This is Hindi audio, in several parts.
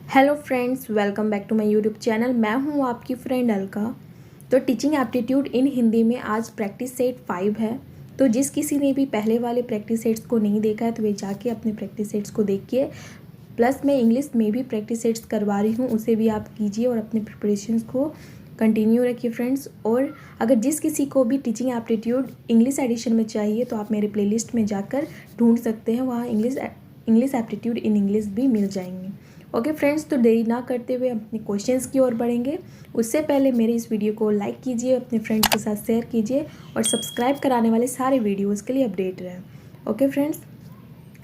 Hello friends, welcome back to my YouTube channel. मैं हूं आपकी फ्रेंड अलका। तो टीचिंग एप्टीट्यूड इन हिंदी में आज प्रैक्टिस सेट 5 है। तो जिस किसी ने भी पहले वाले प्रैक्टिस सेट्स को नहीं देखा है तो वे जाके अपने प्रैक्टिस सेट्स को देखिए। प्लस मैं इंग्लिश में भी प्रैक्टिस सेट्स करवा रही हूँ, उसे भी आप कीजिए और अपने प्रिपरेशंस को कंटिन्यू रखिए फ्रेंड्स। और अगर जिस किसी को भी टीचिंग एप्टीट्यूड इंग्लिश एडिशन में चाहिए तो आप मेरे प्लेलिस्ट में जाकर ढूंढ सकते हैं, वहाँ इंग्लिश एप्टीट्यूड इन इंग्लिश भी मिल जाएंगे। ओके फ्रेंड्स, तो देरी ना करते हुए अपने क्वेश्चंस की ओर बढ़ेंगे। उससे पहले मेरे इस वीडियो को लाइक कीजिए, अपने फ्रेंड्स के साथ शेयर कीजिए और सब्सक्राइब कराने वाले सारे वीडियोस के लिए अपडेट रहें। ओके फ्रेंड्स,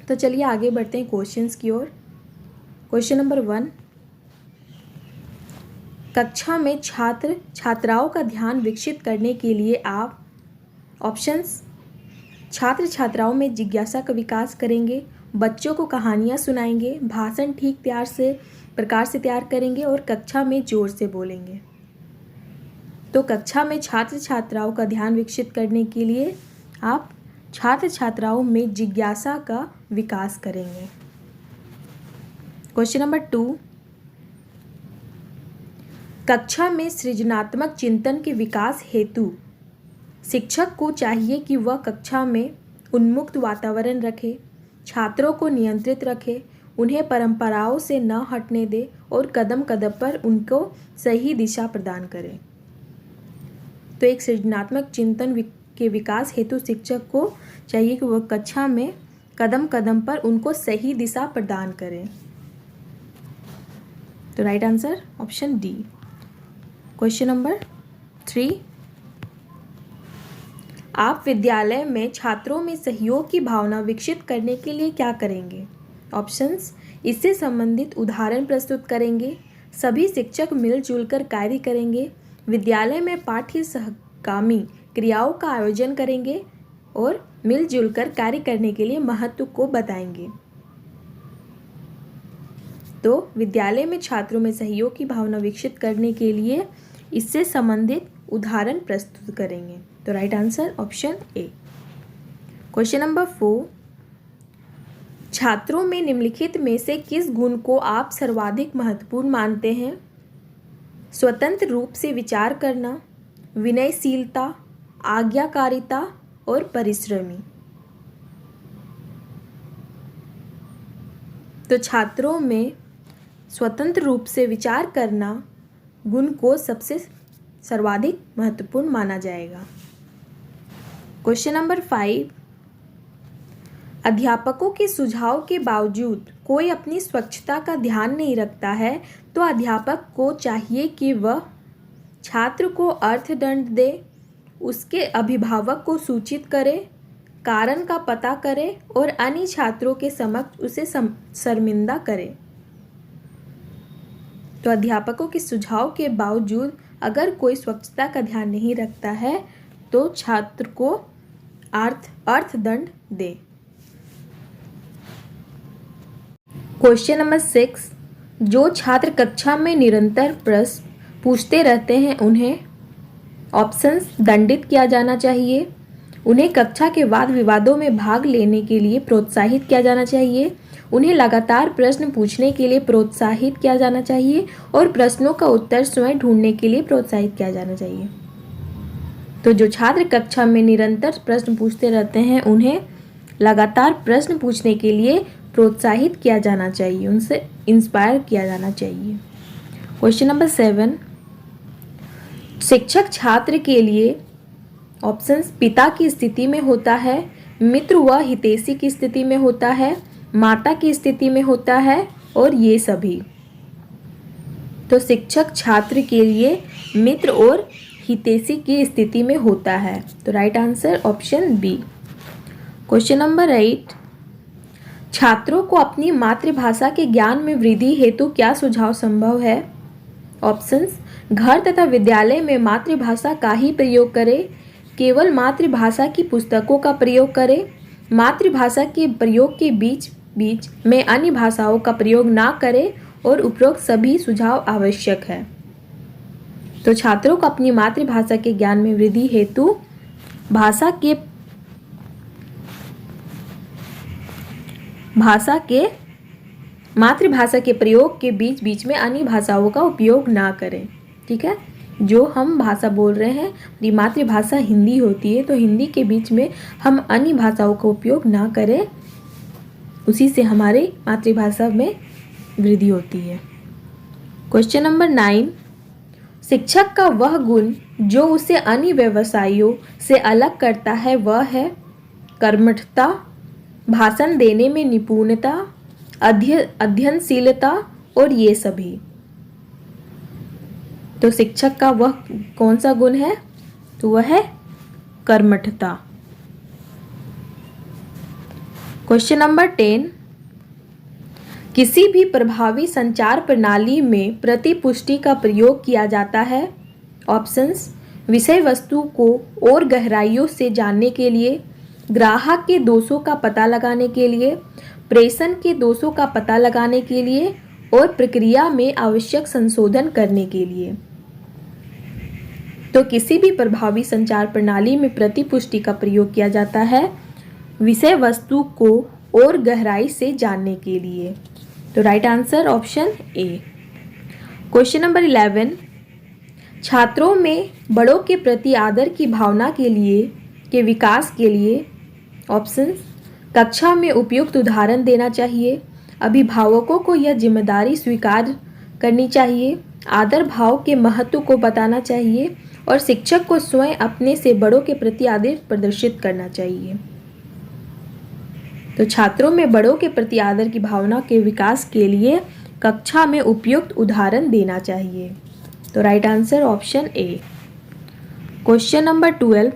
तो चलिए आगे बढ़ते हैं क्वेश्चंस की ओर। क्वेश्चन नंबर 1, कक्षा में छात्र छात्राओं का ध्यान विकसित करने के लिए आप ऑप्शंस छात्र छात्राओं में जिज्ञासा का विकास करेंगे, बच्चों को कहानियाँ सुनाएंगे, भाषण ठीक प्रकार से तैयार करेंगे और कक्षा में जोर से बोलेंगे। तो कक्षा में छात्र छात्राओं का ध्यान विकसित करने के लिए आप छात्र छात्राओं में जिज्ञासा का विकास करेंगे। क्वेश्चन नंबर 2, कक्षा में सृजनात्मक चिंतन के विकास हेतु शिक्षक को चाहिए कि वह कक्षा में उन्मुक्त वातावरण रखे, छात्रों को नियंत्रित रखे, उन्हें परंपराओं से न हटने दे और कदम कदम पर उनको सही दिशा प्रदान करे। तो एक सृजनात्मक चिंतन के विकास हेतु शिक्षक को चाहिए कि वह कक्षा में कदम कदम पर उनको सही दिशा प्रदान करें। तो right answer option D. Question number 3, आप विद्यालय में छात्रों में सहयोग की भावना विकसित करने के लिए क्या करेंगे? ऑप्शंस, इससे संबंधित उदाहरण प्रस्तुत करेंगे, सभी शिक्षक मिलजुल कर कार्य करेंगे, विद्यालय में पाठ्य सहगामी क्रियाओं का आयोजन करेंगे और मिलजुल कर कार्य करने के लिए महत्व को बताएंगे। तो विद्यालय में छात्रों में सहयोग की भावना विकसित करने के लिए इससे संबंधित उदाहरण प्रस्तुत करेंगे। तो right answer option A. Question number 4, छात्रों में निम्नलिखित में से किस गुण को आप सर्वाधिक महत्वपूर्ण मानते हैं? स्वतंत्र रूप से विचार करना, विनयशीलता, आज्ञाकारिता और परिश्रमी। तो छात्रों में स्वतंत्र रूप से विचार करना गुण को सबसे सर्वाधिक महत्वपूर्ण माना जाएगा। क्वेश्चन नंबर 5, अध्यापकों के सुझाव के बावजूद कोई अपनी स्वच्छता का ध्यान नहीं रखता है तो अध्यापक को चाहिए कि वह छात्र को अर्थदंड दे, उसके अभिभावक को सूचित करे, कारण का पता करे और अन्य छात्रों के समक्ष उसे शर्मिंदा करे। तो अध्यापकों के सुझाव के बावजूद अगर कोई स्वच्छता का ध्यान नहीं रखता है तो छात्र को अर्थदंड दे। क्वेश्चन नंबर 6, जो छात्र कक्षा में निरंतर प्रश्न पूछते रहते हैं उन्हें ऑप्शंस दंडित किया जाना चाहिए, उन्हें कक्षा के वाद विवादों में भाग लेने के लिए प्रोत्साहित किया जाना चाहिए, उन्हें लगातार प्रश्न पूछने के लिए प्रोत्साहित किया जाना चाहिए और प्रश्नों का उत्तर स्वयं ढूंढने के लिए प्रोत्साहित किया जाना चाहिए। तो जो छात्र कक्षा में निरंतर प्रश्न पूछते रहते हैं उन्हें लगातार प्रश्न पूछने के लिए प्रोत्साहित किया जाना चाहिए, उनसे इंस्पायर किया जाना चाहिए। क्वेश्चन नंबर 7, शिक्षक छात्र के लिए ऑप्शंस पिता की स्थिति में होता है, मित्र व हितैषी की स्थिति में होता है, माता की स्थिति में होता है और ये सभी। तो शिक्षक छात्र के लिए मित्र और हितैषी की स्थिति में होता है। तो right answer option B. Question number 8, छात्रों को अपनी मातृभाषा के ज्ञान में वृद्धि हेतु क्या सुझाव संभव है? ऑप्शंस, घर तथा विद्यालय में मातृभाषा का ही प्रयोग करें, केवल मातृभाषा की पुस्तकों का प्रयोग करें, मातृभाषा के प्रयोग के बीच बीच में अन्य भाषाओं का प्रयोग ना करें और उपरोक्त सभी सुझाव आवश्यक है। तो छात्रों को अपनी मातृभाषा के ज्ञान में वृद्धि हेतु भाषा के मातृभाषा के प्रयोग के बीच बीच में अन्य भाषाओं का उपयोग ना करें। ठीक है, जो हम भाषा बोल रहे हैं ये मातृभाषा हिंदी होती है, तो हिंदी के बीच में हम अन्य भाषाओं का उपयोग ना करें, उसी से हमारे मातृभाषा में वृद्धि होती है। क्वेश्चन नंबर 9, शिक्षक का वह गुण जो उसे अन्य व्यवसायियों से अलग करता है वह है कर्मठता, भाषण देने में निपुणता, अध्ययनशीलता और ये सभी। तो शिक्षक का वह कौन सा गुण है? तो वह है कर्मठता। क्वेश्चन नंबर 10, किसी भी प्रभावी संचार प्रणाली में प्रतिपुष्टि का प्रयोग किया जाता है। ऑप्शंस, विषय वस्तु को और गहराइयों से जानने के लिए, ग्राहक के दोषों का पता लगाने के लिए, प्रेषण के दोषों का पता लगाने के लिए और प्रक्रिया में आवश्यक संशोधन करने के लिए। तो किसी भी प्रभावी संचार प्रणाली में प्रतिपुष्टि का प्रयोग किया जाता है विषय वस्तु को और गहराई से जानने के लिए। तो right answer option A. Question number 11, छात्रों में बड़ों के प्रति आदर की भावना के विकास के लिए। ऑप्शंस, कक्षा में उपयुक्त उदाहरण देना चाहिए, अभिभावकों को यह जिम्मेदारी स्वीकार करनी चाहिए, आदर भाव के महत्व को बताना चाहिए और शिक्षक को स्वयं अपने से बड़ों के प्रति आदर प्रदर्शित करना चाहिए। तो छात्रों में बड़ों के प्रति आदर की भावना के विकास के लिए कक्षा में उपयुक्त उदाहरण देना चाहिए। तो right answer option A. Question number 12,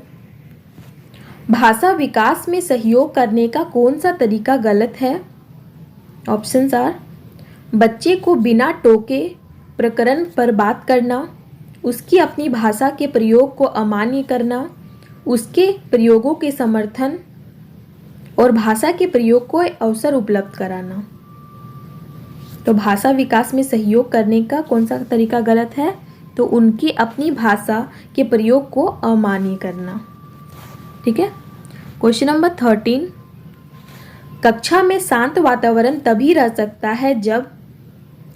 भाषा विकास में सहयोग करने का कौन सा तरीका गलत है? ऑप्शंस आर, बच्चे को बिना टोके प्रकरण पर बात करना, उसकी अपनी भाषा के प्रयोग को अमान्य करना, उसके प्रयोगों के समर्थन और भाषा के प्रयोग को अवसर उपलब्ध कराना। तो भाषा विकास में सहयोग करने का कौन सा तरीका गलत है? तो उनकी अपनी भाषा के प्रयोग को अमान्य करना। ठीक है। क्वेश्चन नंबर 13, कक्षा में शांत वातावरण तभी रह सकता है जब।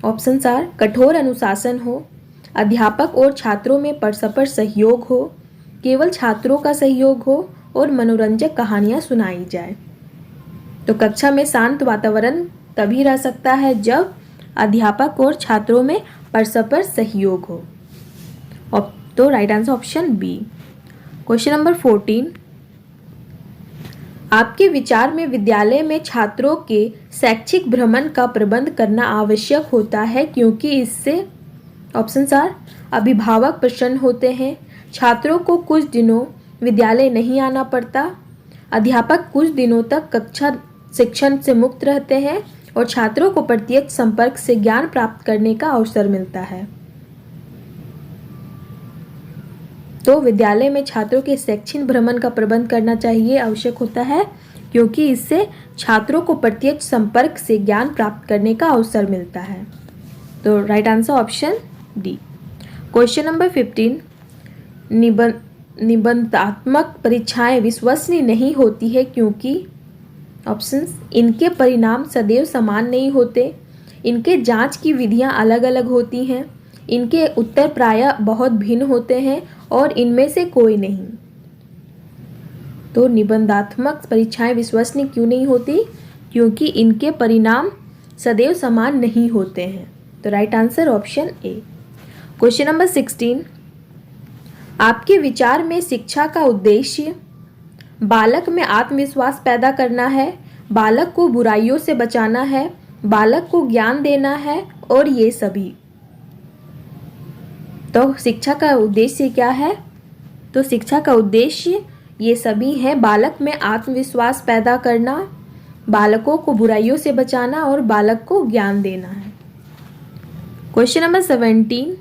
ऑप्शंस आर, कठोर अनुशासन हो, अध्यापक और छात्रों में परस्पर सहयोग हो, केवल छात्रों का सहयोग हो और मनोरंजक कहानियां सुनाई जाए। तो कक्षा में शांत वातावरण तभी रह सकता है जब अध्यापक और छात्रों में परस्पर सहयोग हो। तो right answer option B. Question number 14, आपके विचार में विद्यालय में छात्रों के शैक्षिक भ्रमण का प्रबंध करना आवश्यक होता है क्योंकि इससे। ऑप्शंस आर, अभिभावक प्रसन्न होते हैं, छात्रों को कुछ दिनों विद्यालय नहीं आना पड़ता, अध्यापक कुछ दिनों तक कक्षा शिक्षण से मुक्त रहते हैं और छात्रों को प्रत्यक्ष संपर्क से ज्ञान प्राप्त करने का अवसर मिलता है। तो विद्यालय में छात्रों के शैक्षिक भ्रमण का प्रबंध करना चाहिए, आवश्यक होता है क्योंकि इससे छात्रों को प्रत्यक्ष संपर्क से ज्ञान प्राप्त करने का अवसर मिलता है। तो right answer option D. Question number 15, निबंधात्मक परीक्षाएं विश्वसनीय नहीं होती है क्योंकि। ऑप्शंस, इनके परिणाम सदैव समान नहीं होते, इनके जांच की विधियां अलग अलग होती हैं, इनके उत्तर प्रायः बहुत भिन्न होते हैं और इनमें से कोई नहीं। तो निबंधात्मक परीक्षाएं विश्वसनीय क्यों नहीं होती? क्योंकि इनके परिणाम सदैव समान नहीं होते हैं। तो right answer option A. Question number 16, आपके विचार में शिक्षा का उद्देश्य बालक में आत्मविश्वास पैदा करना है, बालक को बुराइयों से बचाना है, बालक को ज्ञान देना है और ये सभी। तो शिक्षा का उद्देश्य क्या है? तो शिक्षा का उद्देश्य ये सभी है, बालक में आत्मविश्वास पैदा करना, बालकों को बुराइयों से बचाना और बालक को ज्ञान देना है। क्वेश्चन नंबर 17,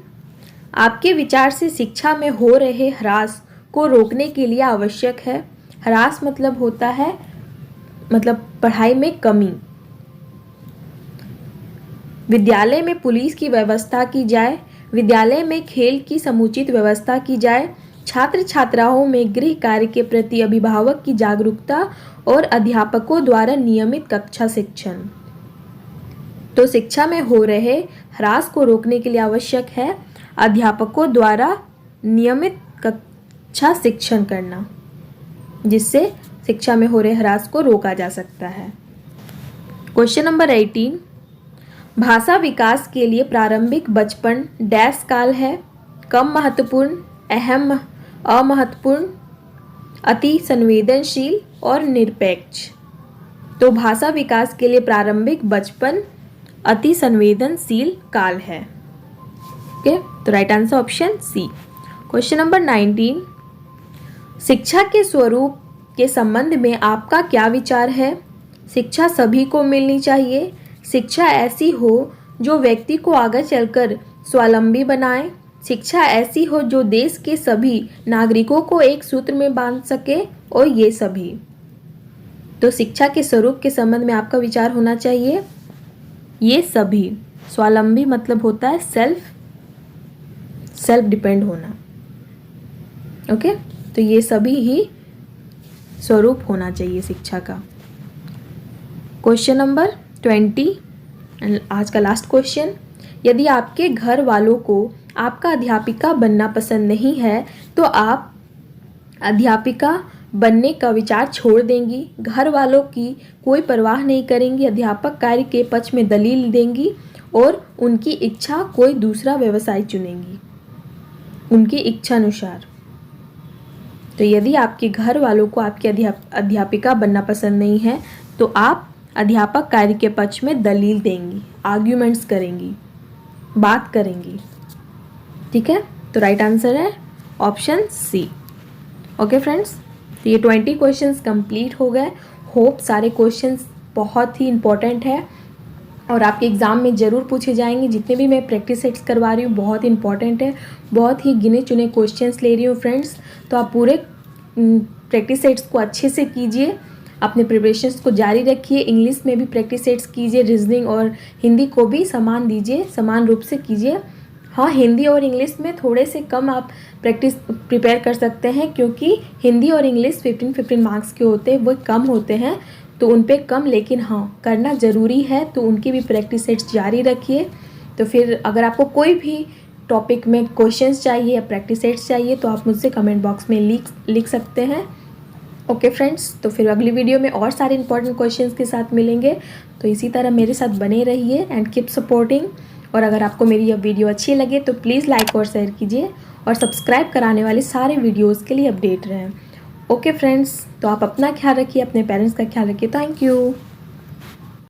आपके विचार से शिक्षा में हो रहे ह्रास को रोकने के लिए आवश्यक है। ह्रास मतलब होता है पढ़ाई में कमी। विद्यालय में पुलिस की व्यवस्था की जाए, विद्यालय में खेल की समुचित व्यवस्था की जाए, छात्र छात्राओं में गृह कार्य के प्रति अभिभावक की जागरूकता और अध्यापकों द्वारा नियमित कक्षा शिक्षण। तो शिक्षा में हो रहे ह्रास को रोकने के लिए आवश्यक है अध्यापकों द्वारा नियमित कक्षा शिक्षण करना, जिससे शिक्षा में हो रहे ह्रास को रोका जा सकता है। क्वेश्चन नंबर 18, भाषा विकास के लिए प्रारंभिक बचपन डैश काल है, कम महत्वपूर्ण, अहम, अमहत्वपूर्ण, अति संवेदनशील और निरपेक्ष। तो भाषा विकास के लिए प्रारंभिक बचपन अति संवेदनशील काल है। ओके, तो right answer option C. Question number 19, शिक्षा के स्वरूप के संबंध में आपका क्या विचार है? शिक्षा सभी को मिलनी चाहिए। शिक्षा ऐसी हो जो व्यक्ति को आगे चलकर स्वावलंबी बनाए। शिक्षा ऐसी हो जो देश के सभी नागरिकों को एक सूत्र में बांध सके, और ये सभी। तो शिक्षा के स्वरूप के संबंध में आपका विचार होना चाहिए ये सभी। स्वावलंबी मतलब होता है सेल्फ डिपेंड होना। ओके, तो ये सभी ही स्वरूप होना चाहिए शिक्षा का। क्वेश्चन नंबर 20, आज का लास्ट क्वेश्चन, यदि आपके घर वालों को आपका अध्यापिका बनना पसंद नहीं है तो आप अध्यापिका बनने का विचार छोड़ देंगी। घर वालों की कोई परवाह नहीं करेंगी, अध्यापक कार्य के पक्ष में दलील देंगी और उनकी इच्छा कोई दूसरा व्यवसाय चुनेंगी उनकी इच्छा अनुसार। तो यदि आपके घर वालों को आपकी अध्यापिका बनना पसंद नहीं है तो आप अध्यापक कार्य के पक्ष में दलील देंगी, आर्ग्यूमेंट्स करेंगी, बात करेंगी। ठीक है, तो राइट आंसर है ऑप्शन सी। ओके फ्रेंड्स, तो ये 20 क्वेश्चंस कंप्लीट हो गए। होप सारे क्वेश्चंस बहुत ही इंपॉर्टेंट है और आपके एग्ज़ाम में ज़रूर पूछे जाएंगे। जितने भी मैं प्रैक्टिस सेट्स करवा रही हूँ बहुत इंपॉर्टेंट है, बहुत ही गिने चुने क्वेश्चंस ले रही हूँ फ्रेंड्स। तो आप पूरे प्रैक्टिस सेट्स को अच्छे से कीजिए, अपने प्रिपरेशंस को जारी रखिए। इंग्लिश में भी प्रैक्टिस सेट्स कीजिए, रीजनिंग और हिंदी को भी समान दीजिए, समान रूप से कीजिए। हाँ, हिंदी और इंग्लिश में थोड़े से कम आप प्रिपेयर कर सकते हैं, क्योंकि हिंदी और इंग्लिश 15-15 मार्क्स के होते हैं, वो कम होते हैं, तो उन पे कम, लेकिन हाँ करना ज़रूरी है। तो उनकी भी प्रैक्टिस सेट्स जारी रखिए। तो फिर अगर आपको कोई भी टॉपिक में क्वेश्चंस चाहिए या प्रैक्टिस सेट्स चाहिए तो आप मुझसे कमेंट बॉक्स में लिख सकते हैं। ओके फ्रेंड्स, तो फिर अगली वीडियो में और सारे इंपॉर्टेंट क्वेश्चंस के साथ मिलेंगे। तो इसी तरह मेरे साथ बने रहिए एंड कीप सपोर्टिंग। और अगर आपको मेरी यह वीडियो अच्छी लगे तो प्लीज़ लाइक और शेयर कीजिए और सब्सक्राइब कराने वाले सारे वीडियोज़ के लिए अपडेट रहें। ओके फ्रेंड्स, तो आप अपना ख्याल रखिए, अपने पेरेंट्स का ख्याल रखिए। Thank you.